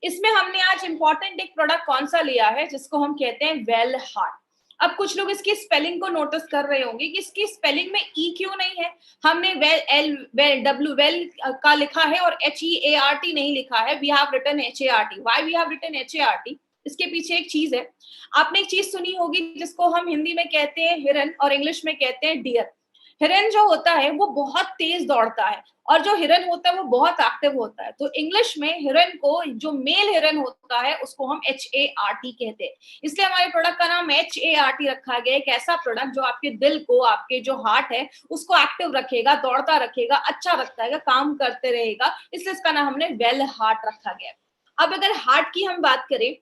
इसमें हमने आज इंपॉर्टेंट एक प्रोडक्ट कौन सा लिया है जिसको हम कहते हैं वेल हार्ट। अब कुछ लोग इसकी स्पेलिंग को नोटिस कर रहे होंगे कि इसकी स्पेलिंग में ई क्यों नहीं है। हमने well L well W well का लिखा है और HEART नहीं लिखा है। We have written HART। Why we have written HART? इसके पीछे एक चीज है। आपने एक चीज सुनी होगी जिसको हम हिंदी में कहते हैं हिरन और इंग्लिश में कहते हैं डियर। हिरन जो होता है वो बहुत तेज दौड़ता है और जो हिरन होता है वो बहुत एक्टिव होता है। तो इंग्लिश में हिरन को, जो मेल हिरन होता है, उसको हम HART कहते हैं। इसलिए हमारे प्रोडक्ट का नाम HART रखा गया। एक ऐसा प्रोडक्ट जो आपके दिल को, आपके जो हार्ट है उसको एक्टिव रखेगा, दौड़ता रखेगा, अच्छा रखता है, काम करते रहेगा। इसलिए इसका नाम हमने वेल हार्ट रखा गया। अब अगर हार्ट की हम बात करें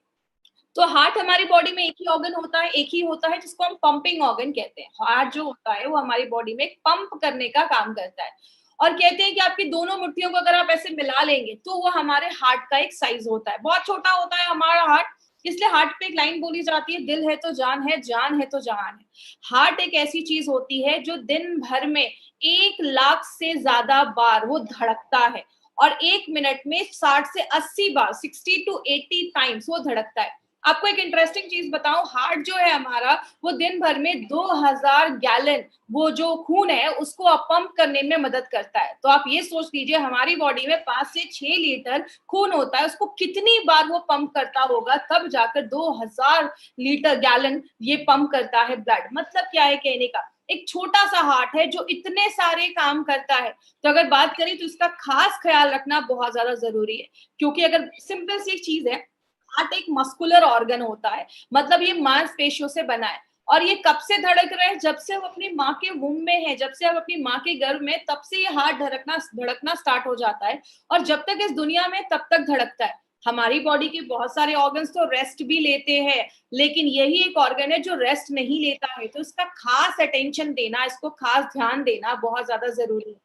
तो हार्ट हमारी बॉडी में एक ही ऑर्गन होता है, एक ही होता है जिसको हम पंपिंग ऑर्गन कहते हैं। हार्ट जो होता है वो हमारी बॉडी में पंप करने का काम करता है। और कहते हैं कि आपकी दोनों मुट्ठियों को अगर आप ऐसे मिला लेंगे तो वो हमारे हार्ट का एक साइज होता है। बहुत छोटा होता है हमारा हार्ट। इसलिए हार्ट पे एक लाइन बोली जाती है, दिल है तो जान है, जान है तो जहान है। हार्ट एक ऐसी चीज होती है जो दिन भर में 1 लाख से ज्यादा बार वो धड़कता है और 1 मिनट में 60 से 80 बार, 60 to 80 टाइम्स वो धड़कता है। आपको एक इंटरेस्टिंग चीज बताऊं, हार्ट जो है हमारा वो दिन भर में 2000 गैलन वो जो खून है उसको पंप करने में मदद करता है। तो आप ये सोच लीजिए हमारी बॉडी में 5 से 6 लीटर खून होता है, उसको कितनी बार वो पंप करता होगा, तब जाकर 2000 लीटर गैलन ये पंप करता है ब्लड। मतलब क्या है कहने का, एक छोटा सा हार्ट है जो इतने सारे काम करता है। तो अगर बात करें तो इसका खास ख्याल रखना बहुत ज्यादा जरूरी है, क्योंकि अगर सिंपल सी चीज है, हार्ट एक मस्कुलर ऑर्गन होता है, मतलब ये मांसपेशियों से बना है। और ये कब से धड़क रहा है? जब से हम अपनी माँ के वुम में है, जब से हम अपनी माँ के गर्भ में, तब से ये हार्ट धड़कना स्टार्ट हो जाता है और जब तक इस दुनिया में तब तक धड़कता है। हमारी बॉडी के बहुत सारे ऑर्गन्स तो रेस्ट भी लेते हैं, लेकिन यही एक ऑर्गन है जो रेस्ट नहीं लेता है। तो इसका खास अटेंशन देना, इसको खास ध्यान देना बहुत ज्यादा जरूरी है।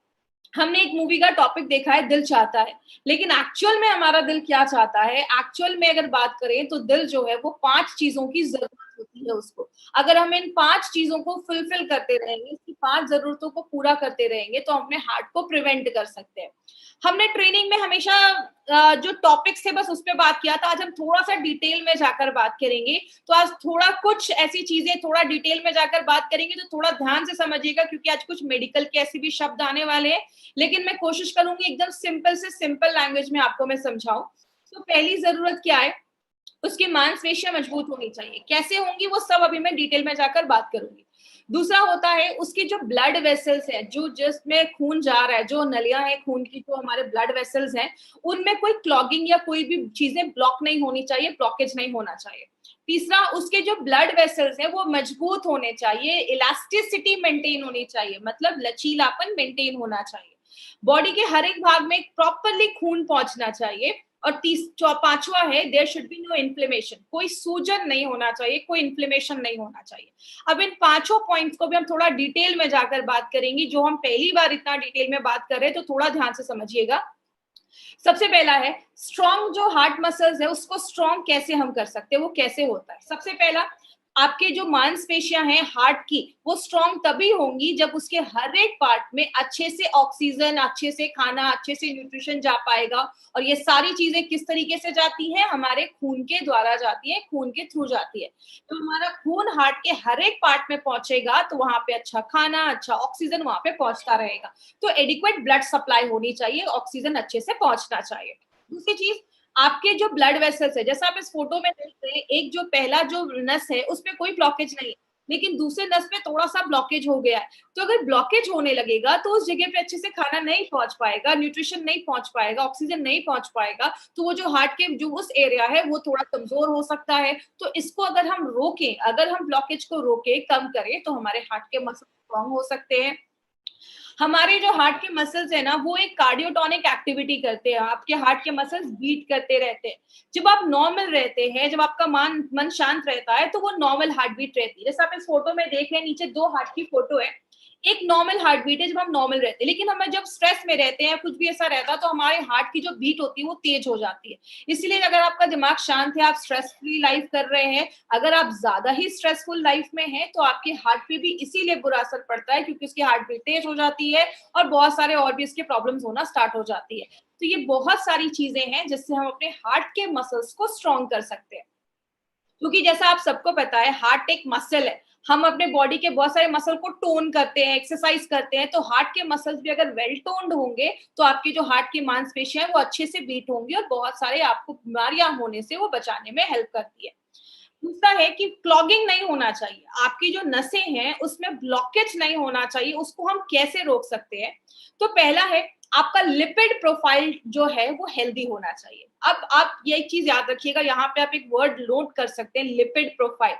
हमने एक मूवी का टॉपिक देखा है, दिल चाहता है, लेकिन एक्चुअल में हमारा दिल क्या चाहता है? एक्चुअल में अगर बात करें तो दिल जो है वो 5 चीजों की जरूरत होती है उसको। अगर हम इन 5 चीजों को फुलफिल करते रहेंगे, इसकी 5 जरूरतों को पूरा करते रहेंगे, तो अपने हार्ट को प्रिवेंट कर सकते हैं। हमने ट्रेनिंग में हमेशा जो टॉपिक्स थे बस उस पर बात किया था। आज हम थोड़ा सा डिटेल में जाकर बात करेंगे। तो आज थोड़ा कुछ ऐसी चीजें थोड़ा डिटेल में जाकर बात करेंगे, तो थोड़ा ध्यान से समझिएगा, क्योंकि आज कुछ मेडिकल के ऐसे भी शब्द आने वाले हैं, लेकिन मैं कोशिश करूंगी एकदम सिंपल से सिंपल लैंग्वेज में आपको मैं समझाऊं। तो पहली जरूरत क्या है? उसकी मांसपेशियां मजबूत होनी चाहिए। कैसे होंगी वो सब अभी मैं डिटेल में जाकर बात करूंगी। दूसरा होता है उसकी जो ब्लड वेसल्स है, जो जिसमें खून जा रहा है, जो नलियां हैं खून की, जो हमारे ब्लड वेसल्स हैं, उनमें कोई क्लॉगिंग या कोई भी चीजें ब्लॉक नहीं होनी चाहिए, ब्लॉकेज नहीं होना चाहिए। तीसरा, उसके जो ब्लड वेसल्स है वो मजबूत होने चाहिए, इलास्टिसिटी मेंटेन होनी चाहिए, मतलब लचीलापन मेंटेन होना चाहिए। बॉडी के हर एक भाग में प्रॉपरली खून पहुंचना चाहिए। और पांचवा है, there should be no inflammation, कोई सूजन नहीं होना चाहिए, कोई इन्फ्लेमेशन नहीं होना चाहिए। अब इन पांचों पॉइंट्स को भी हम थोड़ा डिटेल में जाकर बात करेंगे, जो हम पहली बार इतना डिटेल में बात कर रहे हैं, तो थोड़ा ध्यान से समझिएगा। सबसे पहला है स्ट्रॉन्ग, जो हार्ट मसल्स है उसको स्ट्रॉन्ग कैसे हम कर सकते हैं, वो कैसे होता है? सबसे पहला, आपके जो मांसपेशियां हैं हार्ट की, वो स्ट्रॉन्ग तभी होंगी जब उसके हर एक पार्ट में अच्छे से ऑक्सीजन, अच्छे से खाना, अच्छे से न्यूट्रिशन जा पाएगा। और ये सारी चीजें किस तरीके से जाती हैं? हमारे खून के द्वारा जाती है, खून के थ्रू जाती है। तो हमारा खून हार्ट के हर एक पार्ट में पहुंचेगा तो वहां पे अच्छा खाना, अच्छा ऑक्सीजन वहां पे पहुंचता रहेगा। तो एडिक्वेट ब्लड सप्लाई होनी चाहिए, ऑक्सीजन अच्छे से पहुंचना चाहिए। दूसरी चीज, आपके जो ब्लड वेसल्स है, जैसा आप इस फोटो में देख रहे हैं, एक जो पहला जो नस है उसमें कोई ब्लॉकेज नहीं है, लेकिन दूसरे नस में थोड़ा सा ब्लॉकेज हो गया है। तो अगर ब्लॉकेज होने लगेगा तो उस जगह पे अच्छे से खाना नहीं पहुंच पाएगा, न्यूट्रिशन नहीं पहुंच पाएगा, ऑक्सीजन नहीं पहुंच पाएगा, तो वो जो हार्ट के जो उस एरिया है वो थोड़ा कमजोर हो सकता है। तो इसको अगर हम रोकें, अगर हम ब्लॉकेज को रोके, कम करें, तो हमारे हार्ट के मसल स्ट्रॉन्ग हो सकते हैं। हमारे जो हार्ट के मसल्स है ना, वो एक कार्डियोटोनिक एक्टिविटी करते हैं, आपके हार्ट के मसल्स बीट करते रहते हैं। जब आप नॉर्मल रहते हैं, जब आपका मन शांत रहता है, तो वो नॉर्मल हार्ट बीट रहती है। जैसे आप इस फोटो में देख रहे हैं, नीचे 2 हार्ट की फोटो है। एक नॉर्मल हार्ट बीट है जब हम नॉर्मल रहते हैं, लेकिन हमें जब स्ट्रेस में रहते हैं, कुछ भी ऐसा रहता है, तो हमारे हार्ट की जो बीट होती है वो तेज हो जाती है। इसीलिए अगर आपका दिमाग शांत है, आप स्ट्रेस फ्री लाइफ कर रहे हैं, अगर आप ज्यादा ही स्ट्रेसफुल लाइफ में हैं, तो आपके हार्ट पे भी इसीलिए बुरा असर पड़ता है, क्योंकि उसकी हार्ट बीट तेज हो जाती है और बहुत सारे और भी इसके प्रॉब्लम्स होना स्टार्ट हो जाती है। तो ये बहुत सारी चीजें हैं जिससे हम अपने हार्ट के मसल्स को स्ट्रॉन्ग कर सकते हैं। क्योंकि जैसा आप सबको पता है, हार्ट एक मसल है। हम अपने बॉडी के बहुत सारे मसल को टोन करते हैं, एक्सरसाइज करते हैं, तो हार्ट के मसल्स भी अगर वेल टोन्ड होंगे, तो आपकी जो हार्ट की मांसपेशियां हैं वो अच्छे से बीट होंगी और बहुत सारे आपको बीमारियां होने से वो बचाने में हेल्प करती है। दूसरा है कि क्लॉगिंग नहीं होना चाहिए। आपकी जो नसें हैं उसमें ब्लॉकेज नहीं होना चाहिए। उसको हम कैसे रोक सकते हैं? तो पहला है, आपका लिपिड प्रोफाइल जो है वो हेल्दी होना चाहिए। अब आप ये एक चीज याद रखिएगा, यहाँ पे आप एक वर्ड नोट कर सकते हैं, लिपिड प्रोफाइल।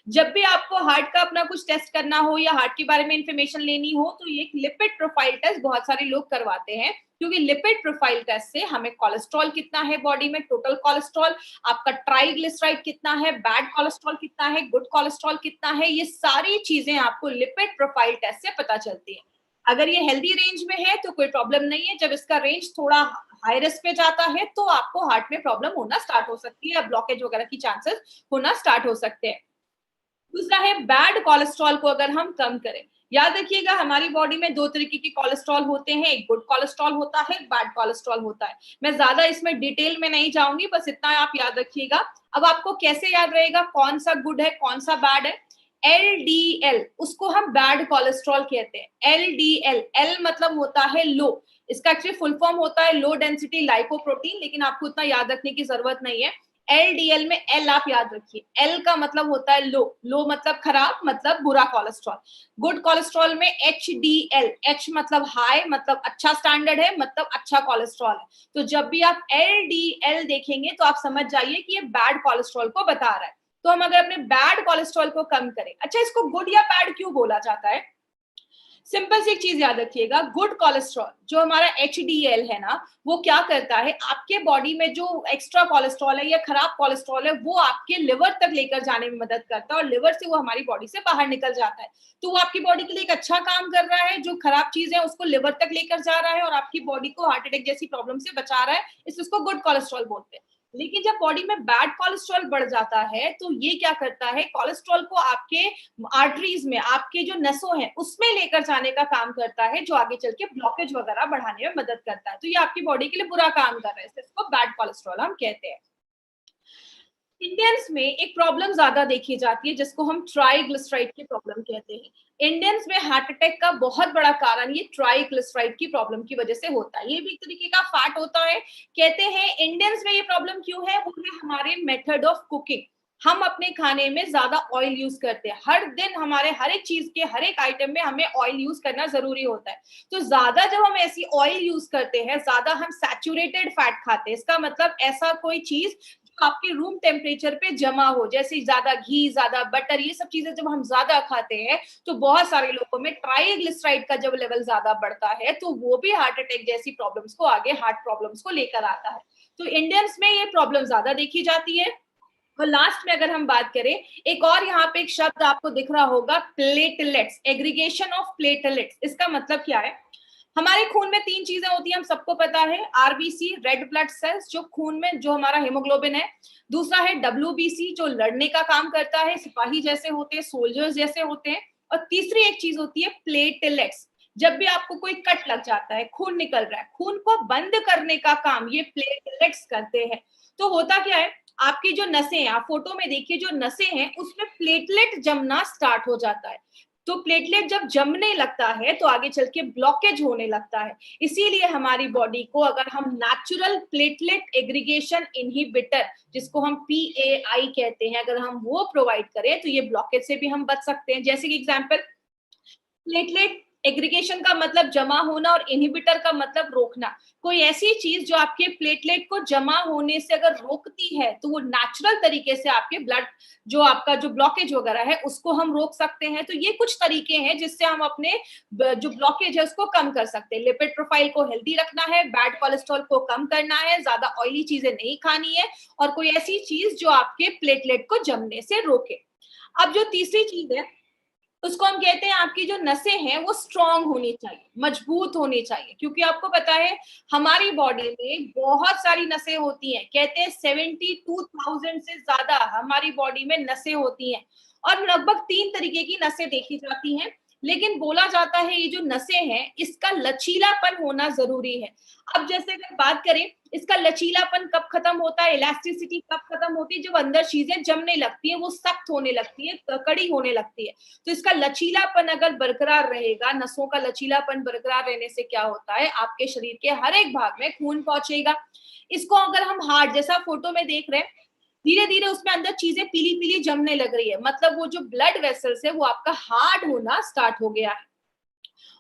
जब भी आपको हार्ट का अपना कुछ टेस्ट करना हो या हार्ट के बारे में इंफॉर्मेशन लेनी हो, तो ये एक लिपिड प्रोफाइल टेस्ट बहुत सारे लोग करवाते हैं, क्योंकि लिपिड प्रोफाइल टेस्ट से हमें कोलेस्ट्रॉल कितना है बॉडी में, टोटल कोलेस्ट्रॉल, आपका ट्राइग्लिसराइड कितना है, बैड कोलेस्ट्रॉल कितना है, गुड कोलेस्ट्रॉल कितना है, ये सारी चीजें आपको लिपिड प्रोफाइल टेस्ट से पता चलती है। अगर ये हेल्दी रेंज में है तो कोई प्रॉब्लम नहीं है। जब इसका रेंज थोड़ा हाई रिस्क पे जाता है, तो आपको हार्ट में प्रॉब्लम होना स्टार्ट हो सकती है, ब्लॉकेज वगैरह की चांसेस होना स्टार्ट हो सकते हैं। दूसरा है, बैड कोलेस्ट्रॉल को अगर हम कम करें। याद रखिएगा, हमारी बॉडी में दो तरीके के कोलेस्ट्रॉल होते हैं, एक गुड कोलेस्ट्रॉल होता है, एक बैड कोलेस्ट्रॉल होता है। मैं ज्यादा इसमें डिटेल में नहीं जाऊंगी, बस इतना आप याद रखिएगा। अब आपको कैसे याद रहेगा कौन सा गुड है कौन सा बैड है? एलडीएल, उसको हम बैड कोलेस्ट्रॉल कहते हैं। एलडीएल, एल मतलब होता है लो, इसका एक्चुअली फुल फॉर्म होता है लो डेंसिटी लाइपोप्रोटीन, लेकिन आपको उतना याद रखने की जरूरत नहीं है। एलडीएल में एल आप याद रखिए, एल का मतलब होता है लो, लो मतलब खराब, मतलब बुरा कोलेस्ट्रॉल। गुड कोलेस्ट्रॉल में एच डी एल, एच मतलब हाई, मतलब अच्छा स्टैंडर्ड है, मतलब अच्छा कोलेस्ट्रॉल है। तो जब भी आप एल डी एल देखेंगे तो आप समझ जाइए कि ये बैड कोलेस्ट्रॉल को बता रहा है। तो हम अगर अपने बैड कोलेस्ट्रॉल को कम करें, अच्छा इसको गुड या बैड क्यों बोला जाता है? सिंपल सी एक चीज याद रखिएगा, गुड कोलेस्ट्रॉल जो हमारा एचडीएल है ना, वो क्या करता है, आपके बॉडी में जो एक्स्ट्रा कोलेस्ट्रॉल है या खराब कोलेस्ट्रॉल है, वो आपके लिवर तक लेकर जाने में मदद करता है और लिवर से वो हमारी बॉडी से बाहर निकल जाता है। तो वो आपकी बॉडी के लिए एक अच्छा काम कर रहा है, जो खराब चीज है उसको लिवर तक लेकर जा रहा है और आपकी बॉडी को हार्ट अटैक जैसी प्रॉब्लम से बचा रहा है, इसलिए उसको गुड कोलेस्ट्रॉल बोलते हैं। लेकिन जब बॉडी में बैड कोलेस्ट्रॉल बढ़ जाता है, तो ये क्या करता है, कोलेस्ट्रॉल को आपके आर्टरीज में, आपके जो नसों हैं उसमें लेकर जाने का काम करता है, जो आगे चल के ब्लॉकेज वगैरह बढ़ाने में मदद करता है। तो ये आपकी बॉडी के लिए बुरा काम कर रहा है, इसको बैड कोलेस्ट्रॉल हम कहते हैं। इंडियंस में एक प्रॉब्लम ज्यादा देखी जाती है जिसको हम ट्राइग्लिसराइड की प्रॉब्लम कहते हैं। इंडियंस में हार्ट अटैक का बहुत बड़ा कारण ये ट्राइग्लिसराइड की प्रॉब्लम की वजह से होता है। ये भी एक तरीके का फैट होता है। कहते हैं इंडियंस में ये प्रॉब्लम क्यों है, वो है हमारे मेथड ऑफ कुकिंग। हम अपने खाने में ज्यादा ऑयल यूज करते हैं, हर दिन हमारे हर एक चीज के हर एक आइटम में हमें ऑयल यूज करना जरूरी होता है। तो ज्यादा जब हम ऐसी ऑयल यूज करते हैं, ज्यादा हम सैचुरेटेड फैट खाते हैं, इसका मतलब ऐसा कोई चीज आपके रूम टेम्परेचर पे जमा हो, जैसे ज्यादा घी, ज्यादा बटर, ये सब चीजें जब हम ज्यादा खाते हैं, तो बहुत सारे लोगों में ट्राइग्लिसराइड का जब लेवल ज्यादा बढ़ता है, तो वो भी हार्ट अटैक जैसी प्रॉब्लम्स को, आगे हार्ट प्रॉब्लम्स को लेकर आता है। तो इंडियंस में ये प्रॉब्लम ज्यादा देखी जाती है। और लास्ट में अगर हम बात करें, एक और यहाँ पे एक शब्द आपको दिख रहा होगा, प्लेटलेट्स, एग्रीगेशन ऑफ प्लेटलेट्स। इसका मतलब क्या है? हमारे खून में तीन चीजें होती हैं, हम सबको पता है, आरबीसी, रेड ब्लड सेल्स, जो खून में जो हमारा हेमोग्लोबिन है। दूसरा है डब्ल्यूबीसी, जो लड़ने का काम करता है, सिपाही जैसे होते हैं, सोल्जर्स जैसे होते हैं। और तीसरी एक चीज होती है प्लेटलेट्स। जब भी आपको कोई कट लग जाता है, खून निकल रहा है, खून को बंद करने का काम ये प्लेटलेट्स करते हैं। तो होता क्या है, आपकी जो नसें हैं, आप फोटो में देखिए, जो नसें हैं उसमें प्लेटलेट जमना स्टार्ट हो जाता है। तो प्लेटलेट जब जमने लगता है, तो आगे चल के ब्लॉकेज होने लगता है। इसीलिए हमारी बॉडी को अगर हम नेचुरल प्लेटलेट एग्रीगेशन इनहिबिटर, जिसको हम PAI कहते हैं, अगर हम वो प्रोवाइड करें, तो ये ब्लॉकेज से भी हम बच सकते हैं। जैसे कि एग्जाम्पल, प्लेटलेट एग्रीगेशन का मतलब जमा होना और इनहिबिटर का मतलब रोकना। कोई ऐसी चीज जो आपके प्लेटलेट को जमा होने से अगर रोकती है, तो वो नेचुरल तरीके से आपके ब्लड, जो आपका जो ब्लॉकेज वगैरह है, उसको हम रोक सकते हैं। तो ये कुछ तरीके हैं जिससे हम अपने जो ब्लॉकेज है उसको कम कर सकते हैं। लिपिड प्रोफाइल को हेल्दी रखना है, बैड कोलेस्ट्रॉल को कम करना है, ज्यादा ऑयली चीजें नहीं खानी है, और कोई ऐसी चीज जो आपके प्लेटलेट को जमने से रोके। अब जो तीसरी चीज है, उसको हम कहते हैं आपकी जो नसें हैं वो स्ट्रांग होनी चाहिए, मजबूत होनी चाहिए, क्योंकि आपको पता है हमारी बॉडी में बहुत सारी नसें होती हैं। कहते हैं 72,000 से ज्यादा हमारी बॉडी में नसें होती हैं और लगभग 3 तरीके की नसें देखी जाती हैं। लेकिन बोला जाता है ये जो नसें हैं इसका लचीलापन होना जरूरी है। अब जैसे अगर बात करें इसका लचीलापन कब खत्म होता है, इलास्टिसिटी कब खत्म होती है, जब अंदर चीजें जमने लगती है, वो सख्त होने लगती है, कड़ी होने लगती है। तो इसका लचीलापन अगर बरकरार रहेगा, नसों का लचीलापन बरकरार रहने से क्या होता है, आपके शरीर के हर एक भाग में खून पहुंचेगा। इसको अगर हम हार्ट जैसा फोटो में देख रहे हैं, धीरे धीरे उसमें अंदर चीजें पीली पीली जमने लग रही है, मतलब वो जो ब्लड वेसल्स है वो आपका हार्ड होना स्टार्ट हो गया है।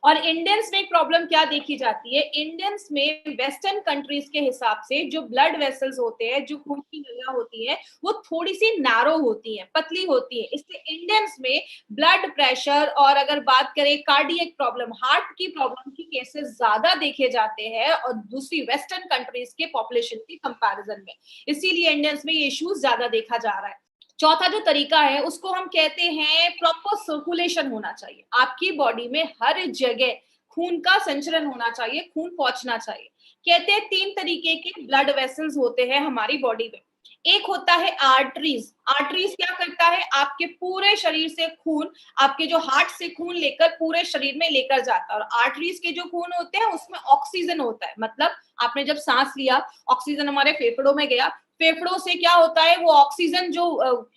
और इंडियंस में एक प्रॉब्लम क्या देखी जाती है, इंडियंस में वेस्टर्न कंट्रीज के हिसाब से जो ब्लड वेसल्स होते हैं, जो खून की नलियां होती हैं, वो थोड़ी सी नैरो होती हैं, पतली होती है। इसलिए इंडियंस में ब्लड प्रेशर और अगर बात करें कार्डियक प्रॉब्लम, हार्ट की प्रॉब्लम की केसेस ज्यादा देखे जाते हैं और दूसरी वेस्टर्न कंट्रीज के पॉपुलेशन की कंपैरिजन में। इसीलिए इंडियंस में ये इश्यूज ज्यादा देखा जा रहा है। चौथा जो तरीका है उसको हम कहते हैं प्रॉपर सर्कुलेशन होना चाहिए। आपकी बॉडी में हर जगह खून का संचरण होना चाहिए, खून पहुंचना चाहिए। कहते हैं 3 तरीके के ब्लड वेसल्स होते हैं हमारी बॉडी में। एक होता है आर्टरीज। आर्टरीज क्या करता है, आपके पूरे शरीर से खून, आपके जो हार्ट से खून लेकर पूरे शरीर में लेकर जाता है। और आर्टरीज के जो खून होते हैं उसमें ऑक्सीजन होता है, मतलब आपने जब सांस लिया ऑक्सीजन हमारे फेफड़ों में गया, फेफड़ों से क्या होता है, वो ऑक्सीजन जो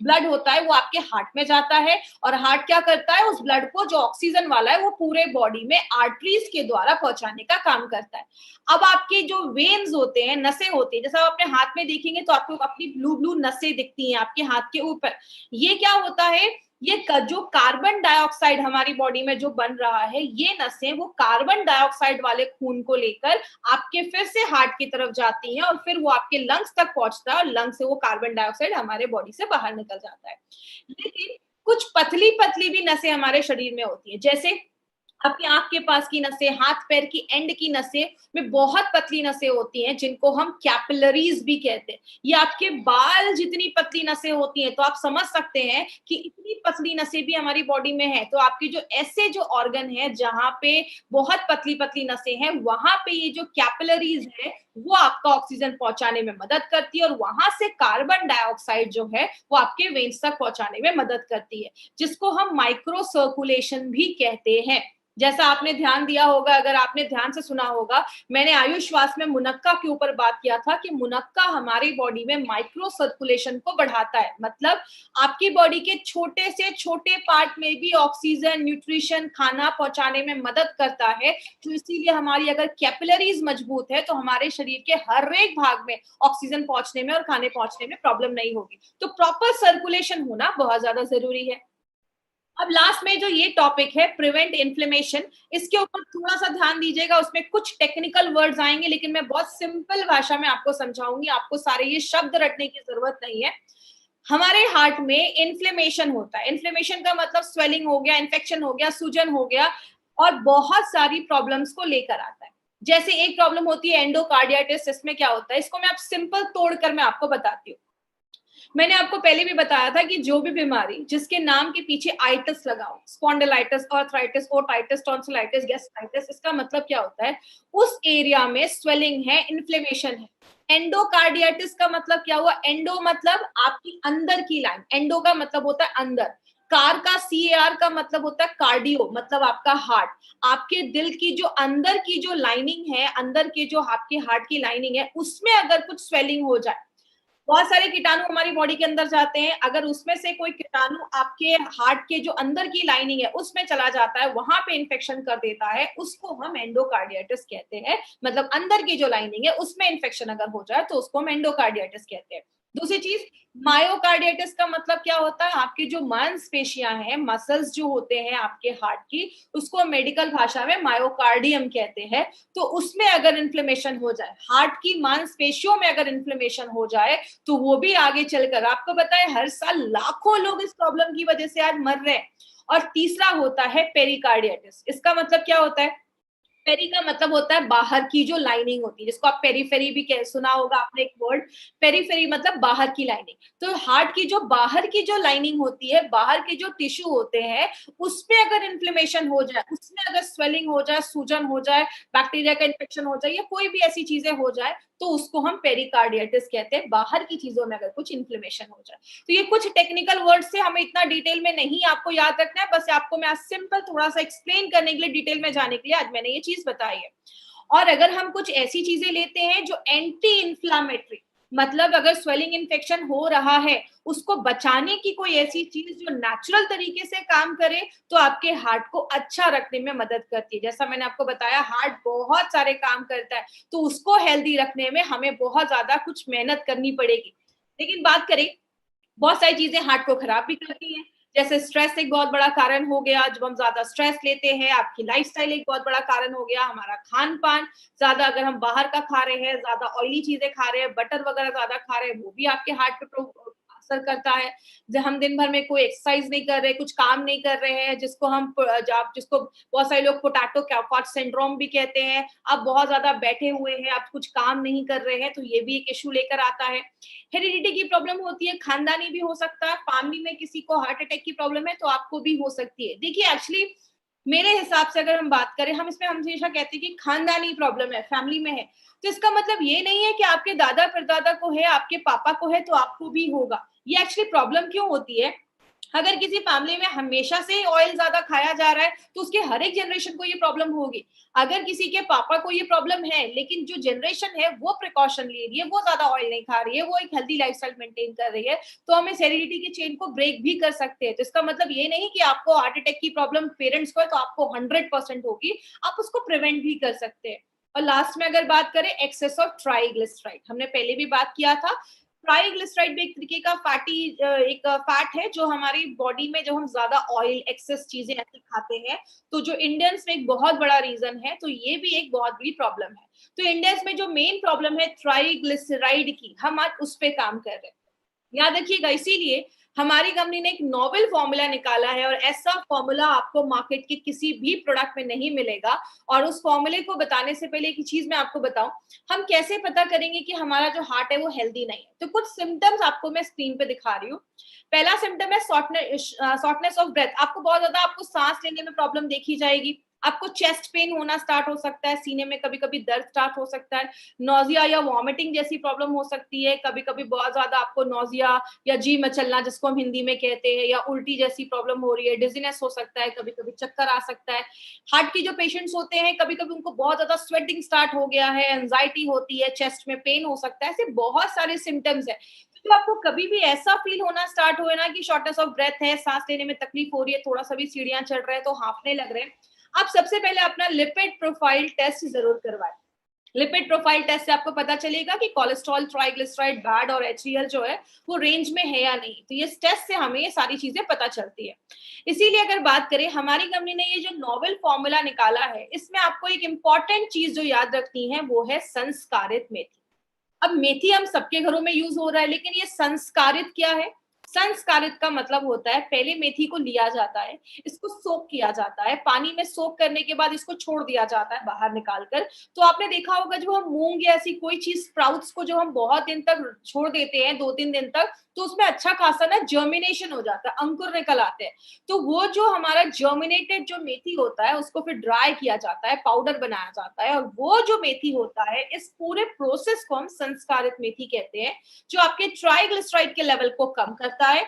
ब्लड होता है वो आपके हार्ट में जाता है और हार्ट क्या करता है, उस ब्लड को जो ऑक्सीजन वाला है वो पूरे बॉडी में आर्टरीज के द्वारा पहुंचाने का काम करता है। अब आपके जो वेन्स होते हैं, नसें होती है, जैसा आप अपने हाथ में देखेंगे तो आपको अपनी ब्लू ब्लू नसें दिखती हैं आपके हाथ के ऊपर। ये क्या होता है, ये जो कार्बन डाइऑक्साइड हमारी बॉडी में जो बन रहा है, ये नसें वो कार्बन डाइऑक्साइड वाले खून को लेकर आपके फिर से हार्ट की तरफ जाती हैं और फिर वो आपके लंग्स तक पहुंचता है और लंग्स से वो कार्बन डाइऑक्साइड हमारे बॉडी से बाहर निकल जाता है। लेकिन कुछ पतली पतली भी नसें हमारे शरीर में होती है, जैसे आपकी आंख के पास की नसें, हाथ पैर की एंड की नसें में बहुत पतली नसें होती हैं जिनको हम कैपिलरीज भी कहते हैं। ये आपके बाल जितनी पतली नसें होती हैं, तो आप समझ सकते हैं कि इतनी पतली नसें भी हमारी बॉडी में है। तो आपकी जो ऐसे जो ऑर्गन है जहां पे बहुत पतली पतली नसें हैं, वहां पे ये जो कैपिलरीज है वो आपका ऑक्सीजन पहुंचाने में मदद करती है और वहां से कार्बन डाइऑक्साइड जो है वो आपके वेन्स तक पहुंचाने में मदद करती है, जिसको हम माइक्रो सर्कुलेशन भी कहते हैं। जैसा आपने ध्यान दिया होगा, अगर आपने ध्यान से सुना होगा, मैंने आयुष श्वास में मुनक्का के ऊपर बात किया था कि मुनक्का हमारी बॉडी में माइक्रो सर्कुलेशन को बढ़ाता है, मतलब आपकी बॉडी के छोटे से छोटे पार्ट में भी ऑक्सीजन, न्यूट्रिशन, खाना पहुंचाने में मदद करता है। तो इसीलिए हमारी अगर कैपिलरीज मजबूत है तो हमारे शरीर के हर एक भाग में ऑक्सीजन पहुंचने में और खाने पहुंचने में प्रॉब्लम नहीं होगी। तो प्रॉपर सर्कुलेशन होना बहुत ज्यादा जरूरी है। अब लास्ट में जो ये टॉपिक है प्रिवेंट इन्फ्लेमेशन, इसके ऊपर थोड़ा सा ध्यान दीजिएगा। उसमें कुछ टेक्निकल वर्ड्स आएंगे लेकिन मैं बहुत सिंपल भाषा में आपको समझाऊंगी, आपको सारे ये शब्द रटने की जरूरत नहीं है। हमारे हार्ट में इन्फ्लेमेशन होता है, इन्फ्लेमेशन का मतलब स्वेलिंग हो गया, इन्फेक्शन हो गया, सूजन हो गया और बहुत सारी प्रॉब्लम्स को लेकर आता है। जैसे एक प्रॉब्लम होती है एंडोकार्डियाटिस, इसमें क्या होता है, इसको मैं आप सिंपल तोड़कर मैं आपको बताती हूँ। मैंने आपको पहले भी बताया था कि जो भी बीमारी जिसके नाम के पीछे आइटिस लगा हो, spondylitis, arthritis, otitis, tonsillitis, gastritis, इसका मतलब क्या होता है, उस एरिया में स्वेलिंग है, इन्फ्लेमेशन है। एंडोकार्डियाटिस का मतलब क्या हुआ, एंडो मतलब आपकी अंदर की लाइन, एंडो का मतलब होता है अंदर, कार का CAR का मतलब होता है कार्डियो, मतलब आपका हार्ट। आपके दिल की जो अंदर की जो लाइनिंग है, अंदर के जो आपके हार्ट की लाइनिंग है, उसमें अगर कुछ स्वेलिंग हो जाए, बहुत सारे कीटाणु हमारी बॉडी के अंदर जाते हैं, अगर उसमें से कोई कीटाणु आपके हार्ट के जो अंदर की लाइनिंग है उसमें चला जाता है, वहां पे इन्फेक्शन कर देता है, उसको हम एंडोकार्डियाटिस कहते हैं। मतलब अंदर की जो लाइनिंग है उसमें इन्फेक्शन अगर हो जाए तो उसको हम एंडोकार्डियाटिस कहते हैं। दूसरी चीज, मायोकार्डियाटिस का मतलब क्या होता है, आपकी जो मांसपेशियां हैं, मसल्स जो होते हैं आपके हार्ट की, उसको मेडिकल भाषा में मायोकार्डियम कहते हैं। तो उसमें अगर इन्फ्लेमेशन हो जाए, हार्ट की मांसपेशियों में अगर इन्फ्लेमेशन हो जाए, तो वो भी आगे चलकर, आपको पता है हर साल लाखों लोग इस प्रॉब्लम की वजह से आज मर रहे हैं। और तीसरा होता है पेरिकार्डियाटिस, इसका मतलब क्या होता है, पेरी का मतलब होता है बाहर की जो लाइनिंग होती है, जिसको आप पेरीफेरी भी कह सुना होगा आपने एक वर्ड। पेरीफेरी मतलब बाहर की लाइनिंग। तो हार्ट की जो बाहर की जो लाइनिंग होती है, बाहर के जो टिश्यू होते हैं, उसपे अगर इन्फ्लेमेशन हो जाए, उसमें अगर स्वेलिंग हो जाए, सूजन हो जाए, बैक्टीरिया का इन्फेक्शन हो जाए या कोई भी ऐसी चीजें हो जाए, तो उसको हम पेरिकार्डियटिस कहते हैं, बाहर की चीजों में अगर कुछ इन्फ्लेमेशन हो जाए। तो ये कुछ टेक्निकल वर्ड्स से हमें इतना डिटेल में नहीं आपको याद रखना है, बस आपको मैं सिंपल थोड़ा सा एक्सप्लेन करने के लिए, डिटेल में जाने के लिए आज मैंने ये चीज बताई है। और अगर हम कुछ ऐसी चीजें लेते हैं जो एंटी इंफ्लामेटरी, मतलब अगर स्वेलिंग इन्फेक्शन हो रहा है, उसको बचाने की कोई ऐसी चीज जो नेचुरल तरीके से काम करे, तो आपके हार्ट को अच्छा रखने में मदद करती है। जैसा मैंने आपको बताया, हार्ट बहुत सारे काम करता है, तो उसको हेल्दी रखने में हमें बहुत ज्यादा कुछ मेहनत करनी पड़ेगी। लेकिन बात करें, बहुत सारी चीजें हार्ट को खराब भी करती हैं। जैसे स्ट्रेस एक बहुत बड़ा कारण हो गया, जब हम ज्यादा स्ट्रेस लेते हैं, आपकी लाइफस्टाइल एक बहुत बड़ा कारण हो गया, हमारा खान पान ज्यादा अगर हम बाहर का खा रहे हैं, ज्यादा ऑयली चीजें खा रहे हैं, बटर वगैरह ज्यादा खा रहे हैं, वो भी आपके हार्ट पे असर करता है। जब हम दिन भर में कोई एक्सरसाइज नहीं कर रहे, कुछ काम नहीं कर रहे हैं, जिसको बहुत सारे लोग पोटैटो कैफॉट सिंड्रोम भी कहते हैं, आप बहुत ज्यादा बैठे हुए हैं, आप कुछ काम नहीं कर रहे हैं, तो ये भी एक इशू लेकर आता है। हेरिडिटी की प्रॉब्लम होती है, खानदानी भी हो सकता है, फैमिली में किसी को हार्ट अटैक की प्रॉब्लम है तो आपको भी हो सकती है। देखिए एक्चुअली मेरे हिसाब से अगर हम बात करें, हम इसमें हमेशा कहते हैं कि खानदानी प्रॉब्लम है, फैमिली में है, तो इसका मतलब ये नहीं है कि आपके दादा परदादा को है, आपके पापा को है तो आपको भी होगा। ये एक्चुअली प्रॉब्लम क्यों होती है, अगर किसी फैमिली में हमेशा से ऑयल ज्यादा खाया जा रहा है, तो उसके हर एक जनरेशन को ये प्रॉब्लम होगी। अगर किसी के पापा को ये प्रॉब्लम है, लेकिन जो जनरेशन है वो प्रिकॉशन ले रही है, वो ज्यादा ऑयल नहीं खा रही है, वो एक हेल्दी लाइफस्टाइल मेंटेन कर रही है, तो हम इस हेरिडिटी की चेन को ब्रेक भी कर सकते हैं। तो इसका मतलब ये नहीं कि आपको हार्ट अटैक की प्रॉब्लम पेरेंट्स को है तो आपको 100% होगी, आप उसको प्रिवेंट भी कर सकते हैं। और लास्ट में अगर बात करें, एक्सेस ऑफ ट्राइग्लिसराइड, हमने पहले भी बात किया था। ट्राइग्लिसराइड भी एक तरीके का एक फैट है जो हमारी बॉडी में, जब हम ज्यादा ऑयल एक्सेस चीजें ऐसी खाते हैं, तो जो इंडियंस में एक बहुत बड़ा रीजन है, तो ये भी एक बहुत बड़ी प्रॉब्लम है। तो इंडियंस में जो मेन प्रॉब्लम है ट्राइग्लिसराइड की, हम आज उस पे काम कर रहे हैं। याद रखिएगा, इसीलिए हमारी कंपनी ने एक नोवेल फॉर्मूला निकाला है, और ऐसा फॉर्मूला आपको मार्केट के किसी भी प्रोडक्ट में नहीं मिलेगा। और उस फॉर्मूले को बताने से पहले एक चीज मैं आपको बताऊं, हम कैसे पता करेंगे कि हमारा जो हार्ट है वो हेल्दी नहीं है। तो कुछ सिम्टम्स आपको मैं स्क्रीन पे दिखा रही हूँ। पहला सिम्टम है शॉर्टनेस ऑफ ब्रेथ, आपको बहुत ज्यादा आपको सांस लेने में प्रॉब्लम देखी जाएगी, आपको चेस्ट पेन होना स्टार्ट हो सकता है, सीने में कभी कभी दर्द स्टार्ट हो सकता है, नोजिया या वॉमिटिंग जैसी प्रॉब्लम हो सकती है, कभी कभी बहुत ज्यादा आपको नोजिया या जी मचलना जिसको हम हिंदी में कहते हैं, या उल्टी जैसी प्रॉब्लम हो रही है, डिजीनेस हो सकता है, कभी कभी चक्कर आ सकता है। हार्ट की जो पेशेंट्स होते हैं, कभी कभी उनको बहुत ज्यादा स्वेटिंग स्टार्ट हो गया है, एंजाइटी होती है, चेस्ट में पेन हो सकता है, ऐसे बहुत सारे सिम्टम्स है। तो आपको कभी भी ऐसा फील होना स्टार्ट हो ना कि शॉर्टनेस ऑफ ब्रेथ है, सांस लेने में तकलीफ हो रही है, थोड़ा सा भी सीढ़ियां चढ़ रहे हैं तो हांफने लग रहे हैं, आप सबसे पहले अपना लिपिड प्रोफाइल टेस्ट जरूर करवाएं। लिपिड प्रोफाइल टेस्ट से आपको पता चलेगा कि कोलेस्ट्रॉल, ट्राइग्लिसराइड, बैड और एचडीएल जो है वो रेंज में है या नहीं। तो ये टेस्ट से हमें ये सारी चीजें पता चलती है। इसीलिए अगर बात करें, हमारी कंपनी ने ये जो नोवेल फॉर्मूला निकाला है, इसमें आपको एक इंपॉर्टेंट चीज जो याद रखनी है वो है संस्कारित मेथी। अब मेथी हम सबके घरों में यूज हो रहा है, लेकिन ये संस्कारित क्या है? संस्कारित का मतलब होता है, पहले मेथी को लिया जाता है, इसको सोक किया जाता है, पानी में सोक करने के बाद इसको छोड़ दिया जाता है बाहर निकालकर। तो आपने देखा होगा, जब हम मूंग या ऐसी कोई चीज स्प्राउट्स को जो हम बहुत दिन तक छोड़ देते हैं, 2-3 दिन तक, तो उसमें अच्छा खासा ना जर्मिनेशन हो जाता है, अंकुर निकल आते हैं। तो वो जो हमारा जर्मिनेटेड जो मेथी होता है, उसको फिर ड्राई किया जाता है, पाउडर बनाया जाता है, और वो जो मेथी होता है, इस पूरे प्रोसेस को हम संस्कारित मेथी कहते हैं, जो आपके ट्राइग्लिसराइड के लेवल को कम करता है,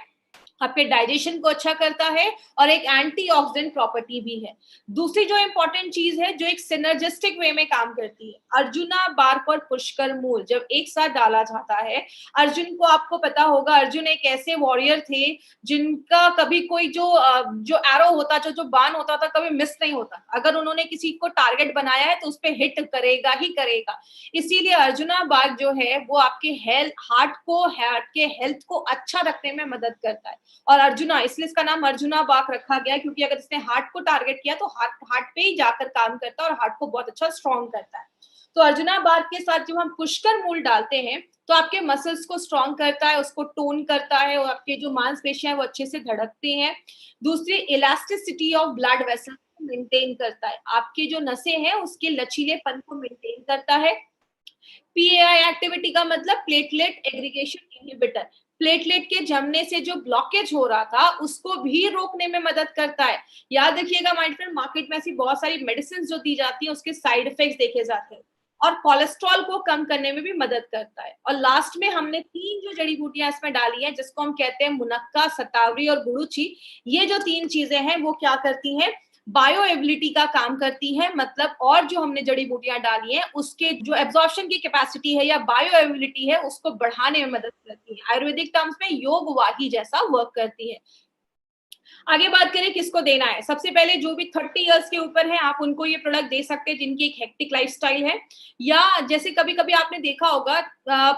आपके डाइजेशन को अच्छा करता है, और एक एंटीऑक्सीडेंट प्रॉपर्टी भी है। दूसरी जो इंपॉर्टेंट चीज है, जो एक सिनर्जिस्टिक वे में काम करती है, अर्जुना बार्क और पुष्कर मूल जब एक साथ डाला जाता है, अर्जुन को आपको पता होगा, अर्जुन एक ऐसे वॉरियर थे जिनका कभी कोई जो एरो होता, जो बाण होता था, कभी मिस नहीं होता। अगर उन्होंने किसी को टारगेट बनाया है तो उस पर हिट करेगा ही करेगा। इसीलिए अर्जुना बाग जो है वो आपके हार्ट के हेल्थ को अच्छा रखने में मदद करता है। और अर्जुना, इसलिए इसका नाम अर्जुना बाग रखा गया, क्योंकि अगर इसने हार्ट को टारगेट किया तो हार्ट पे ही जाकर काम करता है और हार्ट को बहुत अच्छा स्ट्रॉन्ग करता है। तो अर्जुना बाग के साथ जब हम पुष्कर मूल डालते हैं, तो आपके मसल्स को स्ट्रॉन्ग करता है, उसको टोन करता है, और आपके जो मांसपेशियां वो अच्छे से धड़कती हैं। दूसरी, इलास्टिसिटी ऑफ ब्लड वेसल को मेंटेन करता है, आपके जो नसें हैं उसके लचीलेपन को मेंटेन करता है। पीएआई एक्टिविटी का मतलब प्लेटलेट एग्रीगेशन इनहिबिटर, प्लेटलेट के जमने से जो ब्लॉकेज हो रहा था उसको भी रोकने में मदद करता है। याद रखिएगा माय फ्रेंड, मार्केट में ऐसी बहुत सारी मेडिसिन जो दी जाती है उसके साइड इफेक्ट्स देखे जाते हैं, और कोलेस्ट्रॉल को कम करने में भी मदद करता है। और लास्ट में हमने 3 जो जड़ी बूटियां इसमें डाली हैं जिसको हम कहते हैं मुनक्का, सतावरी और गुड़ुचि, ये जो 3 चीजें हैं वो क्या करती हैं, बायो एबिलिटी का काम करती है। मतलब और जो हमने जड़ी बूटियां डाली हैं उसके जो एब्जॉर्प्शन की कैपेसिटी है या बायो एबिलिटी है उसको बढ़ाने में मदद करती है। आयुर्वेदिक टर्म्स में योग वाही जैसा वर्क करती है। आगे बात करें किसको देना है, सबसे पहले जो भी 30 इयर्स के ऊपर है आप उनको ये प्रोडक्ट दे सकते हैं जिनकी एक हेक्टिक लाइफस्टाइल है, या जैसे कभी कभी आपने देखा होगा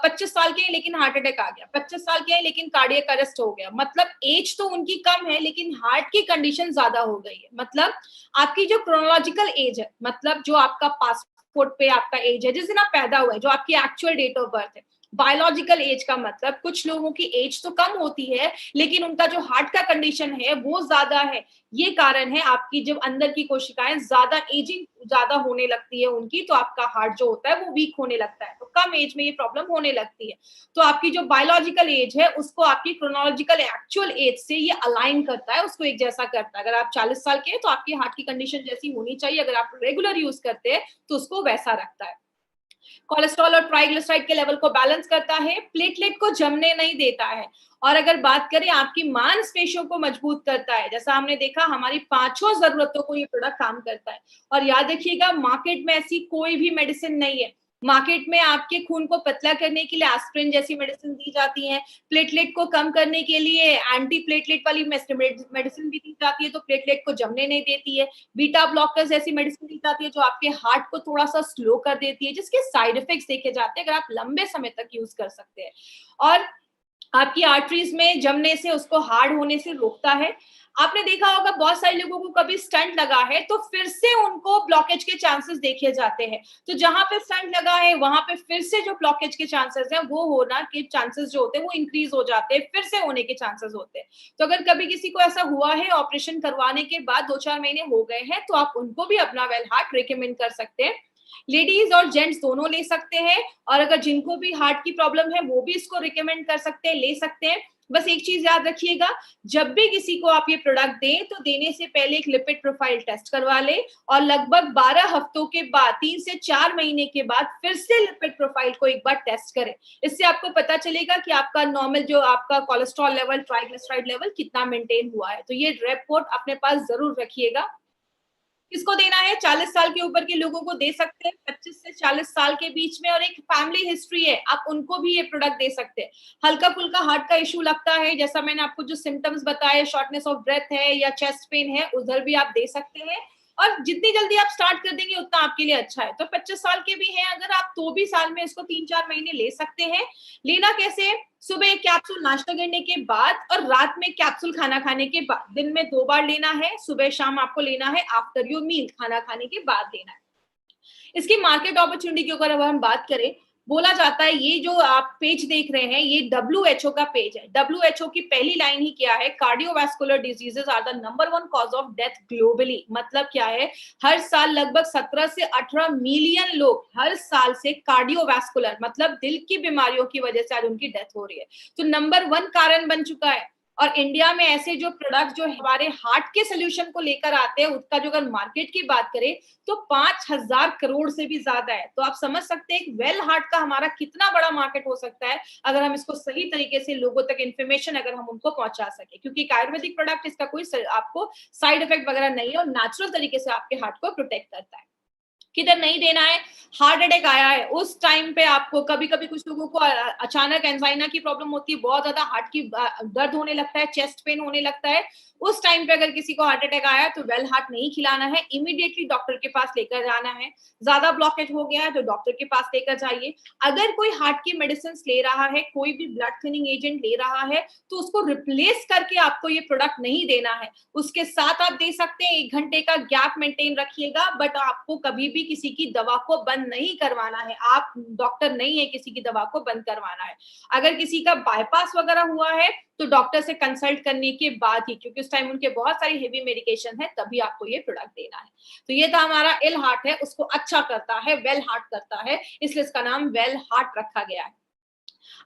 25 साल के हैं लेकिन हार्ट अटैक आ गया, 25 साल के हैं लेकिन कार्डियक अरेस्ट हो गया, मतलब एज तो उनकी कम है लेकिन हार्ट की कंडीशन ज्यादा हो गई है। मतलब आपकी जो क्रोनोलॉजिकल एज है, मतलब जो आपका पासपोर्ट पे आपका एज है जिस दिन आप पैदा हुए, जो आपकी एक्चुअल डेट ऑफ बर्थ है। बायोलॉजिकल एज का मतलब कुछ लोगों की एज तो कम होती है लेकिन उनका जो हार्ट का कंडीशन है वो ज्यादा है। ये कारण है, आपकी जब अंदर की कोशिकाएं ज्यादा एजिंग ज्यादा होने लगती है उनकी, तो आपका हार्ट जो होता है वो वीक होने लगता है, तो कम एज में ये प्रॉब्लम होने लगती है। तो आपकी जो बायोलॉजिकल एज है उसको आपकी क्रोनोलॉजिकल एक्चुअल एज से ये अलाइन करता है, उसको एक जैसा करता है। अगर आप 40 साल के हैं तो आपकी हार्ट की कंडीशन जैसी होनी चाहिए, अगर आप रेगुलर यूज करते हैं तो उसको वैसा रखता है। कोलेस्ट्रॉल और ट्राइग्लिसराइड के लेवल को बैलेंस करता है, प्लेटलेट को जमने नहीं देता है, और अगर बात करें आपकी मांसपेशियों को मजबूत करता है। जैसा हमने देखा हमारी 5 जरूरतों को ये प्रोडक्ट काम करता है। और याद रखिएगा मार्केट में ऐसी कोई भी मेडिसिन नहीं है, मार्केट में आपके खून को पतला करने के लिए एस्पिरिन जैसी मेडिसिन दी जाती है, प्लेटलेट को कम करने के लिए एंटी प्लेटलेट वाली मेडिसिन भी दी जाती है तो प्लेटलेट को जमने नहीं देती है, बीटा ब्लॉकर्स ऐसी मेडिसिन दी जाती है जो आपके हार्ट को थोड़ा सा स्लो कर देती है, जिसके साइड इफेक्ट्स देखे जाते हैं अगर आप लंबे समय तक यूज कर सकते हैं। और आपकी आर्टरीज में जमने से, उसको हार्ड होने से रोकता है। आपने देखा होगा बहुत सारे लोगों को कभी स्टंट लगा है तो फिर से उनको ब्लॉकेज के चांसेस देखे जाते हैं, तो जहां पे स्टंट लगा है वहां पे फिर से जो ब्लॉकेज के चांसेस हैं वो होना के चांसेस जो होते हैं वो इंक्रीज हो जाते हैं, फिर से होने के चांसेस होते हैं। तो अगर कभी किसी को ऐसा हुआ है ऑपरेशन करवाने के बाद 2-4 महीने हो गए हैं तो आप उनको भी अपना वेल हार्ट रिकमेंड कर सकते हैं। लेडीज और जेंट्स दोनों ले सकते हैं, और अगर जिनको भी हार्ट की प्रॉब्लम है वो भी इसको रिकमेंड कर सकते हैं, ले सकते हैं। बस एक चीज याद रखिएगा, जब भी किसी को आप ये प्रोडक्ट दें तो देने से पहले एक लिपिड प्रोफाइल टेस्ट करवा ले, और लगभग 12 हफ्तों के बाद 3 से 4 महीने के बाद फिर से लिपिड प्रोफाइल को एक बार टेस्ट करें। इससे आपको पता चलेगा कि आपका नॉर्मल जो आपका कोलेस्ट्रॉल लेवल, ट्राइग्लिसराइड लेवल कितना मेंटेन हुआ है। तो ये रिपोर्ट अपने पास जरूर रखिएगा। किसको देना है, 40 साल के ऊपर के लोगों को दे सकते हैं, 25 से 40 साल के बीच में और एक फैमिली हिस्ट्री है आप उनको भी ये प्रोडक्ट दे सकते हैं। हल्का फुल्का हार्ट का इशू लगता है, जैसा मैंने आपको जो सिम्टम्स बताए, शॉर्टनेस ऑफ ब्रेथ है या चेस्ट पेन है, उधर भी आप दे सकते हैं। और जितनी जल्दी आप स्टार्ट कर देंगे उतना आपके लिए अच्छा है। तो 25 साल के भी हैं अगर आप, तो भी साल में इसको 3-4 महीने ले सकते हैं। लेना कैसे, सुबह एक कैप्सूल नाश्ता करने के बाद और रात में कैप्सूल खाना खाने के बाद, दिन में 2 बार लेना है, सुबह शाम आपको लेना है, आफ्टर योर मील खाना खाने के बाद लेना है। इसकी मार्केट अपॉर्चुनिटी की अगर हम बात करें, बोला जाता है ये जो आप पेज देख रहे हैं ये WHO का पेज है। WHO की पहली लाइन ही क्या है, cardiovascular diseases are the number 1 cause of death globally. मतलब क्या है, हर साल लगभग 17 से 18 मिलियन लोग हर साल से कार्डियोवास्कुलर मतलब दिल की बीमारियों की वजह से आज उनकी डेथ हो रही है। तो नंबर 1 कारण बन चुका है। और इंडिया में ऐसे जो प्रोडक्ट जो हमारे हार्ट के सोल्यूशन को लेकर आते हैं उसका जो अगर मार्केट की बात करें तो 5,000 करोड़ से भी ज्यादा है। तो आप समझ सकते हैं वेल हार्ट का हमारा कितना बड़ा मार्केट हो सकता है अगर हम इसको सही तरीके से लोगों तक इन्फॉर्मेशन अगर हम उनको पहुंचा सके, क्योंकि एक आयुर्वेदिक प्रोडक्ट इसका कोई आपको साइड इफेक्ट वगैरह नहीं है और नेचुरल तरीके से आपके हार्ट को प्रोटेक्ट करता है। किधर नहीं देना है, हार्ट अटैक आया है उस टाइम पे आपको, कभी कभी कुछ लोगों को अचानक एंजाइना की प्रॉब्लम होती है, बहुत ज्यादा हार्ट की दर्द होने लगता है, चेस्ट पेन होने लगता है, उस टाइम पे अगर किसी को हार्ट अटैक आया है तो वेल हार्ट नहीं खिलाना है, इमीडिएटली डॉक्टर के पास लेकर जाना है। ज्यादा ब्लॉकेज हो गया है तो डॉक्टर के पास लेकर जाइए। अगर कोई हार्ट की मेडिसिन ले रहा है, कोई भी ब्लड थिनिंग एजेंट ले रहा है, तो उसको रिप्लेस करके आपको ये प्रोडक्ट नहीं देना है। उसके साथ आप दे सकते हैं, 1 घंटे का गैप मेंटेन रखिएगा, बट आपको कभी भी भी किसी की दवा को बंद नहीं करवाना है, आप डॉक्टर नहीं है किसी की दवा को बंद करवाना है। अगर किसी का बाईपास वगैरह हुआ है तो डॉक्टर से कंसल्ट करने के बाद ही, क्योंकि उस टाइम उनके बहुत सारी हेवी मेडिकेशन है, तभी आपको ये प्रोडक्ट देना है। तो ये था हमारा इल हार्ट है, उसको अच्छा करता है, वेल हार्ट करता है, इसलिए इसका नाम वेल हार्ट रखा गया है।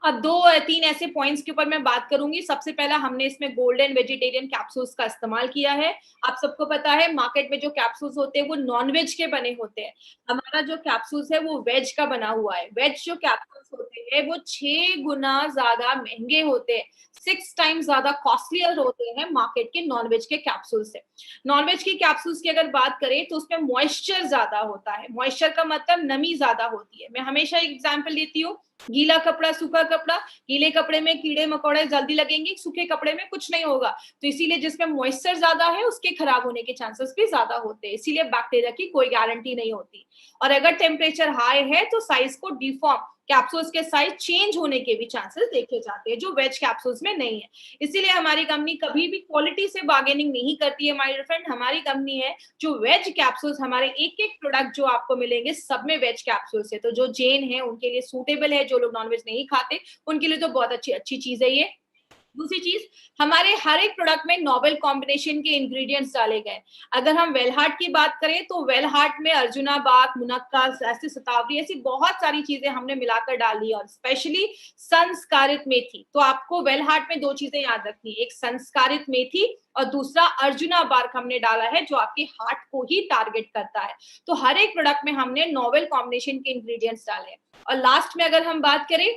अब 2-3 ऐसे पॉइंट्स के ऊपर मैं बात करूंगी। सबसे पहला, हमने इसमें गोल्डन वेजिटेरियन कैप्सूल्स का इस्तेमाल किया है। आप सबको पता है मार्केट में जो कैप्सूल्स होते हैं वो नॉन वेज के बने होते हैं। हमारा जो कैप्सूल्स है वो वेज का बना हुआ है। वेज जो कैप्सूल्स होते हैं वो 6 गुना ज्यादा महंगे होते हैं, 6 टाइम्स ज्यादा कॉस्टलियर होते हैं मार्केट के नॉन वेज के कैप्सूल से। नॉन वेज की कैप्सूल्स की अगर बात करें तो उसमें मॉइस्चर ज्यादा होता है। मॉइस्चर का मतलब नमी ज्यादा होती है। मैं हमेशा एक एग्जांपल देती हूँ, गीला कपड़ा, सूखा कपड़ा। गीले कपड़े में कीड़े मकोड़े जल्दी लगेंगे, सूखे कपड़े में कुछ नहीं होगा। तो इसीलिए जिसमें मॉइस्चर ज्यादा है उसके खराब होने के चांसेस भी ज्यादा होते हैं, इसीलिए बैक्टीरिया की कोई गारंटी नहीं होती। और अगर टेम्परेचर हाई है तो साइज को डिफॉर्म, कैप्सूल्स के साइज चेंज होने के भी चांसेस देखे जाते हैं, जो वेज कैप्सूल्स में नहीं है। इसीलिए हमारी कंपनी कभी भी क्वालिटी से बार्गेनिंग नहीं करती है। माय डियर फ्रेंड, हमारी कंपनी है जो वेज कैप्सूल्स, हमारे एक एक प्रोडक्ट जो आपको मिलेंगे सब में वेज कैप्सूल्स है। तो जो जैन है उनके लिए सूटेबल है, जो लोग नॉनवेज नहीं खाते उनके लिए तो बहुत अच्छी अच्छी चीज है ये। दूसरी चीज, हमारे हर एक प्रोडक्ट में नोवेल कॉम्बिनेशन के इंग्रेडिएंट्स डाले गए। अगर हम वेलहार्ट की बात करें तो वेलहार्ट में अर्जुना बाग, मुनक्का, ऐसी शतावरी, ऐसी बहुत सारी चीजें हमने मिलाकर डाली, और स्पेशली संस्कारित मेथी। तो आपको वेलहार्ट में 2 चीजें याद रखनी है, एक संस्कारित मेथी और दूसरा अर्जुना बार्क हमने डाला है, जो आपके हार्ट को ही टारगेट करता है। तो हर एक प्रोडक्ट में हमने नोवेल कॉम्बिनेशन के इंग्रेडिएंट्स डाले हैं। और लास्ट में अगर हम बात करें,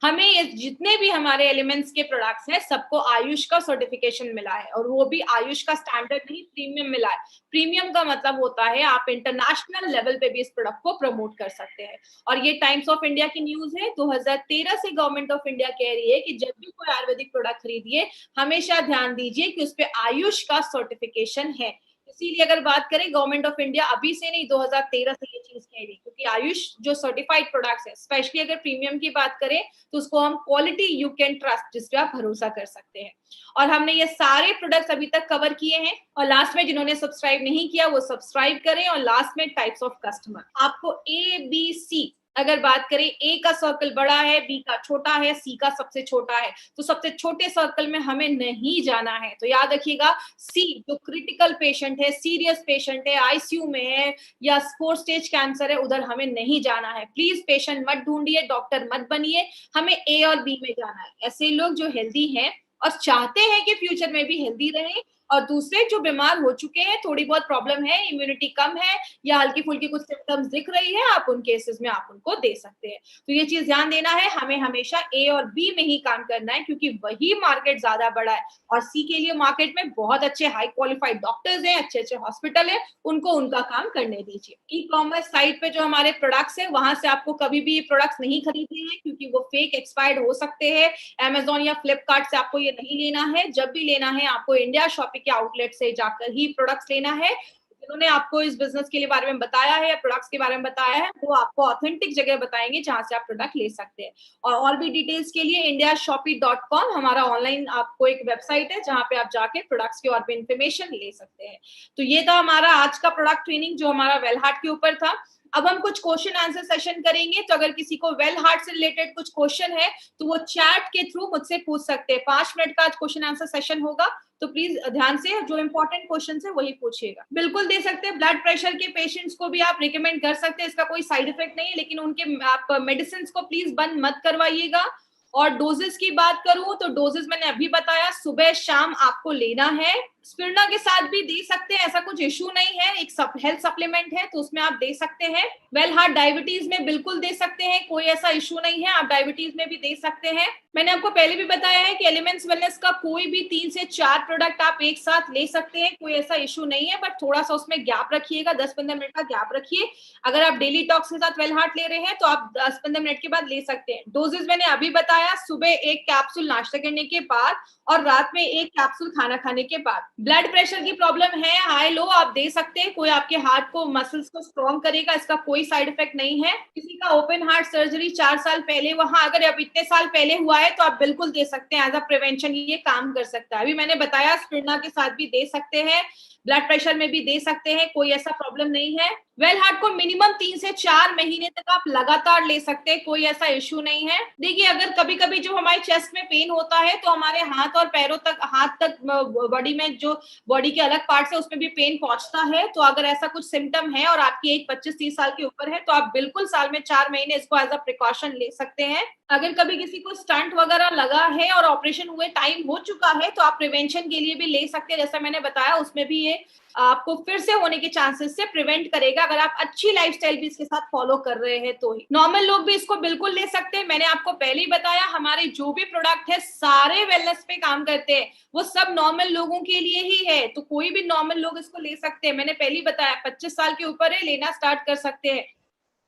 हमें ये जितने भी हमारे एलिमेंट्स के प्रोडक्ट्स हैं सबको आयुष का सर्टिफिकेशन मिला है, और वो भी आयुष का स्टैंडर्ड नहीं, प्रीमियम मिला है। प्रीमियम का मतलब होता है आप इंटरनेशनल लेवल पे भी इस प्रोडक्ट को प्रमोट कर सकते हैं। और ये टाइम्स ऑफ इंडिया की न्यूज है, 2013 से गवर्नमेंट ऑफ इंडिया कह रही है कि जब भी कोई आयुर्वेदिक प्रोडक्ट खरीदिए हमेशा ध्यान दीजिए कि उस पर आयुष का सर्टिफिकेशन है। इसीलिए अगर बात करें, गवर्नमेंट ऑफ इंडिया अभी से नहीं 2013 से ये चीज कह रही, क्योंकि आयुष जो सर्टिफाइड प्रोडक्ट्स है, स्पेशली अगर प्रीमियम की बात करें तो उसको हम क्वालिटी यू कैन ट्रस्ट, जिस पे आप भरोसा कर सकते हैं। और हमने ये सारे प्रोडक्ट्स अभी तक कवर किए हैं। और लास्ट में जिन्होंने सब्सक्राइब नहीं किया वो सब्सक्राइब करें। और लास्ट में टाइप्स ऑफ कस्टमर, आपको ABC अगर बात करें, ए का सर्कल बड़ा है, बी का छोटा है, सी का सबसे छोटा है, तो सबसे छोटे सर्कल में हमें नहीं जाना है। तो याद रखिएगा, सी जो क्रिटिकल पेशेंट है, सीरियस पेशेंट है, आईसीयू में है या 4 स्टेज कैंसर है, उधर हमें नहीं जाना है। प्लीज पेशेंट मत ढूंढिए, डॉक्टर मत बनिए, हमें ए और बी में जाना है। ऐसे लोग जो हेल्दी हैं और चाहते हैं कि फ्यूचर में भी हेल्दी रहें, और दूसरे जो बीमार हो चुके हैं, थोड़ी बहुत प्रॉब्लम है, इम्यूनिटी कम है या हल्की फुल्की कुछ सिम्टम्स दिख रही है, आप उन केसेस में आप उनको दे सकते हैं। तो ये चीज ध्यान देना है, हमें हमेशा ए और बी में ही काम करना है, क्योंकि वही मार्केट ज्यादा बड़ा है। और सी के लिए मार्केट में बहुत अच्छे हाई क्वालिफाइड डॉक्टर्स हैं, अच्छे अच्छे हॉस्पिटल है, उनको उनका काम करने दीजिए। ई कॉमर्स साइट पे जो हमारे प्रोडक्ट्स है, वहां से आपको कभी भी प्रोडक्ट्स नहीं खरीदने हैं, क्योंकि वो फेक एक्सपायर्ड हो सकते हैं। अमेजोन या फ्लिपकार्ट से आपको ये नहीं लेना है। जब भी लेना है आपको इंडिया शॉपिंग के आउटलेट से जाकर ही प्रोडक्ट्स लेना है। जिन्होंने आपको इस बिजनेस के लिए बारे में बताया है या प्रोडक्ट्स के बारे में बताया है, वो आपको ऑथेंटिक जगह बताएंगे जहां से आप प्रोडक्ट ले सकते हैं। और भी डिटेल्स के लिए indiashopee.com हमारा ऑनलाइन आपको एक वेबसाइट है, जहां पे आप जाके प्रोडक्ट्स की और भी इंफॉर्मेशन ले सकते हैं। तो ये था हमारा आज का प्रोडक्ट ट्रेनिंग, जो हमारा वेलहार्ट के ऊपर था। अब हम कुछ क्वेश्चन आंसर सेशन करेंगे। तो अगर किसी को वेल हार्ट से रिलेटेड कुछ क्वेश्चन है तो वो चैट के थ्रू मुझसे पूछ सकते हैं। 5 मिनट का आज क्वेश्चन आंसर सेशन होगा, तो प्लीज ध्यान से जो इंपॉर्टेंट क्वेश्चन है वही पूछिएगा। बिल्कुल दे सकते हैं। ब्लड प्रेशर के पेशेंट्स को भी आप रिकमेंड कर सकते हैं, इसका कोई साइड इफेक्ट नहीं है, लेकिन उनके आप मेडिसिन को प्लीज बंद मत करवाइएगा। और डोजेस की बात करूं तो डोजेस मैंने अभी बताया, सुबह शाम आपको लेना है। स्पिरुलिना के साथ भी दे सकते हैं, ऐसा कुछ इशू नहीं है, एक हेल्थ सप्लीमेंट है तो उसमें आप दे सकते हैं। वेल हार्ट डायबिटीज में बिल्कुल दे सकते हैं, कोई ऐसा इशू नहीं है, आप डायबिटीज में भी दे सकते हैं। मैंने आपको पहले भी बताया है कि एलिमेंट्स वेलनेस का कोई भी 3 से 4 प्रोडक्ट आप एक साथ ले सकते हैं, कोई ऐसा इशू नहीं है, बट थोड़ा सा उसमें गैप रखिएगा, 10-15 मिनट का गैप रखिए। अगर आप डेली टॉक्स के साथ वेल हार्ट ले रहे हैं तो आप 10-15 मिनट के बाद ले सकते हैं। डोजेज मैंने अभी बताया, सुबह 1 कैप्सूल नाश्ता करने के बाद और रात में 1 कैप्सूल खाना खाने के बाद। ब्लड प्रेशर की प्रॉब्लम है, हाई लो, आप दे सकते हैं, कोई आपके हार्ट को मसल्स को स्ट्रॉन्ग करेगा, इसका कोई साइड इफेक्ट नहीं है। किसी का ओपन हार्ट सर्जरी 4 साल पहले, वहां अगर अब इतने साल पहले हुआ है तो आप बिल्कुल दे सकते हैं, एज अ प्रिवेंशन ये काम कर सकता है। अभी मैंने बताया स्पिरुलिना के साथ भी दे सकते हैं, ब्लड प्रेशर में भी दे सकते हैं, कोई ऐसा प्रॉब्लम नहीं है। वेल हार्ट को मिनिमम 3 से 4 महीने तक आप लगातार ले सकते हैं, कोई ऐसा इश्यू नहीं है। देखिए, अगर कभी-कभी जो हमारे चेस्ट में पेन होता है, तो हमारे हाथ और पैरों तक, हाथ तक, बॉडी में जो बॉडी के अलग पार्ट्स है उसमें भी पेन पहुंचता है। तो अगर ऐसा कुछ सिम्टम है और आपकी एज 25-30 साल के ऊपर है, तो आप बिल्कुल साल में 4 महीने इसको एज़ अ प्रिकॉशन ले सकते हैं। अगर कभी किसी को स्टंट वगैरह लगा है और ऑपरेशन हुए टाइम हो चुका है, तो आप प्रिवेंशन के लिए भी ले सकते हैं। जैसा मैंने बताया, उसमें भी ये आपको फिर से होने के चांसेस से प्रिवेंट करेगा, अगर आप अच्छी लाइफस्टाइल भी इसके साथ फॉलो कर रहे हैं तो ही। नॉर्मल लोग भी इसको बिल्कुल ले सकते हैं। मैंने आपको पहले ही बताया, हमारे जो भी प्रोडक्ट है सारे वेलनेस पे काम करते हैं, वो सब नॉर्मल लोगों के लिए ही है, तो कोई भी नॉर्मल लोग इसको ले सकते हैं। मैंने पहले ही बताया, 25 साल के ऊपर है, लेना स्टार्ट कर सकते हैं।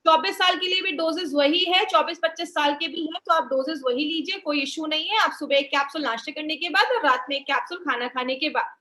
24 साल के लिए भी डोजेस वही है, 24-25 साल के भी है, तो आप डोजेस वही लीजिए, कोई इश्यू नहीं है। आप सुबह 1 कैप्सूल नाश्ते करने के बाद और रात में 1 कैप्सूल खाना खाने के बाद।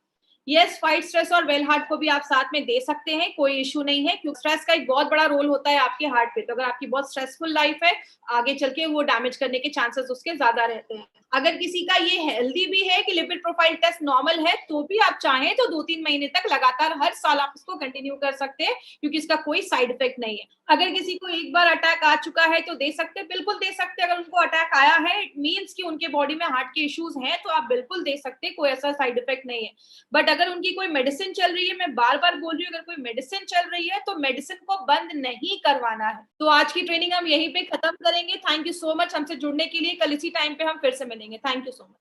यस, फाइट स्ट्रेस और वेल हार्ट को भी आप साथ में दे सकते हैं, कोई इश्यू नहीं है, क्योंकि स्ट्रेस का एक बहुत बड़ा रोल होता है आपके हार्ट पे। तो अगर आपकी बहुत स्ट्रेसफुल लाइफ है, आगे चल के वो डैमेज करने के चांसेस उसके ज्यादा रहते हैं। अगर किसी का ये हेल्दी भी है कि लिपिड प्रोफाइल टेस्ट नॉर्मल है, तो भी आप चाहें तो 2-3 महीने तक लगातार हर साल आप इसको कंटिन्यू कर सकते हैं, क्योंकि इसका कोई साइड इफेक्ट नहीं है। अगर किसी को एक बार अटैक आ चुका है तो दे सकते हैं, बिल्कुल दे सकते हैं। अगर उनको अटैक आया है, इट मीन्स कि उनके बॉडी में हार्ट के इश्यूज हैं, तो आप बिल्कुल दे सकते हैं, कोई ऐसा साइड इफेक्ट नहीं है। बट अगर उनकी कोई मेडिसिन चल रही है, मैं बार-बार बोल रही हूँ, अगर कोई मेडिसिन चल रही है, तो मेडिसिन को बंद नहीं करवाना है। तो आज की ट्रेनिंग हम यहीं पे खत्म करेंगे। थैंक यू सो मच हमसे जुड़ने के लिए। कल इसी टाइम पे हम फिर से मिलेंगे। Thank you so much.